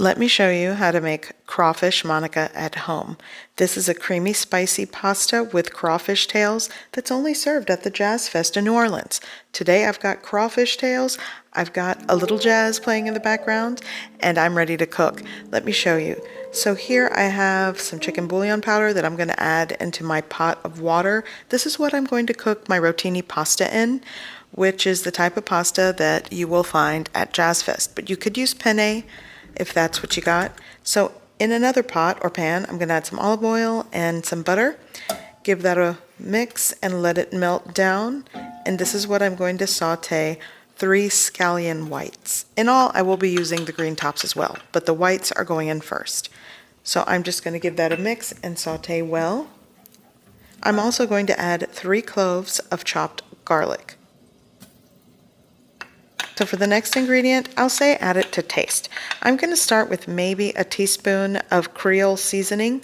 Let me show you how to make Crawfish Monica at home. This is a creamy, spicy pasta with crawfish tails that's only served at the Jazz Fest in New Orleans. Today I've got crawfish tails, I've got a little jazz playing in the background, and I'm ready to cook. Let me show you. So here I have some chicken bouillon powder that I'm going to add into my pot of water. This is what I'm going to cook my Rotini Pasta in, which is the type of pasta that you will find at Jazz Fest. But you could use penne if that's what you got. So in another pot or pan, I'm going to add some olive oil and some butter. Give that a mix and let it melt down. And this is what I'm going to saute 3 scallion whites. In all, I will be using the green tops as well, but the whites are going in first. So I'm just going to give that a mix and saute well. I'm also going to add 3 cloves of chopped garlic. So for the next ingredient, I'll say add it to taste. I'm going to start with maybe a teaspoon of Creole seasoning.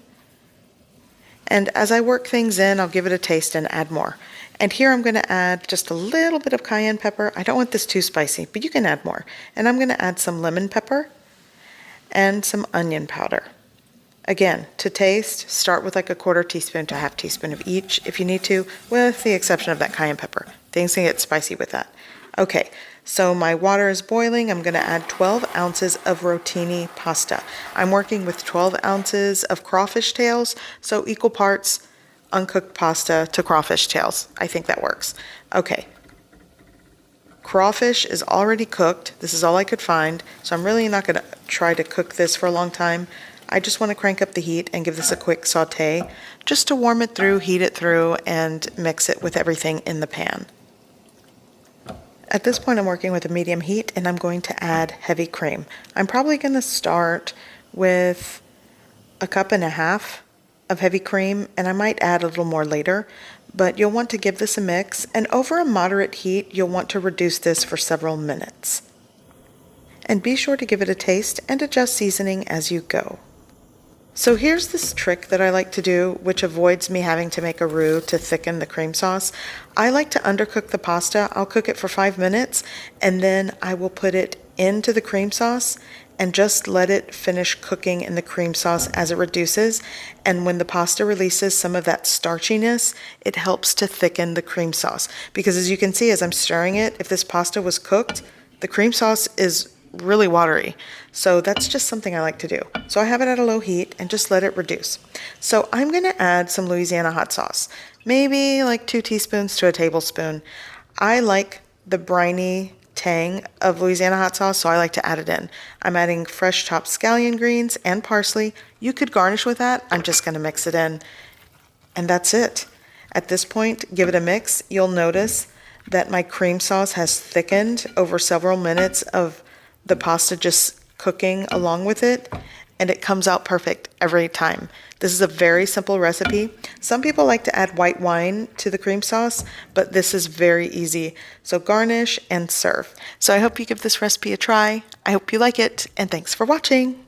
And as I work things in, I'll give it a taste and add more. And here I'm going to add just a little bit of cayenne pepper. I don't want this too spicy, but you can add more. And I'm going to add some lemon pepper and some onion powder. Again, to taste, start with like a 1/4 teaspoon to 1/2 teaspoon of each if you need to, with the exception of that cayenne pepper. Things can get spicy with that. Okay, so my water is boiling. I'm going to add 12 ounces of Rotini pasta. I'm working with 12 ounces of crawfish tails, so equal parts uncooked pasta to crawfish tails. I think that works. Okay, crawfish is already cooked. This is all I could find, so I'm really not going to try to cook this for a long time. I just want to crank up the heat and give this a quick saute just to warm it through, heat it through, and mix it with everything in the pan. At this point, I'm working with a medium heat and I'm going to add heavy cream. I'm probably going to start with 1.5 cups of heavy cream, and I might add a little more later, but you'll want to give this a mix, and over a moderate heat, you'll want to reduce this for several minutes. And be sure to give it a taste and adjust seasoning as you go. So here's this trick that I like to do, which avoids me having to make a roux to thicken the cream sauce. I like to undercook the pasta. I'll cook it for 5 minutes, and then I will put it into the cream sauce and just let it finish cooking in the cream sauce as it reduces. And when the pasta releases some of that starchiness, it helps to thicken the cream sauce. Because as you can see, as I'm stirring it, if this pasta was cooked, the cream sauce is really watery. So that's just something I like to do. So I have it at a low heat and just let it reduce. So I'm going to add some Louisiana hot sauce, maybe like 2 teaspoons to a tablespoon. I like the briny tang of Louisiana hot sauce, so I like to add it in. I'm adding fresh chopped scallion greens and parsley. You could garnish with that. I'm just going to mix it in, and that's it. At this point, give it a mix. You'll notice that my cream sauce has thickened over several minutes of the pasta just cooking along with it, and it comes out perfect every time. This is a very simple recipe. Some people like to add white wine to the cream sauce, but this is very easy. So garnish and serve. So I hope you give this recipe a try. I hope you like it, and thanks for watching.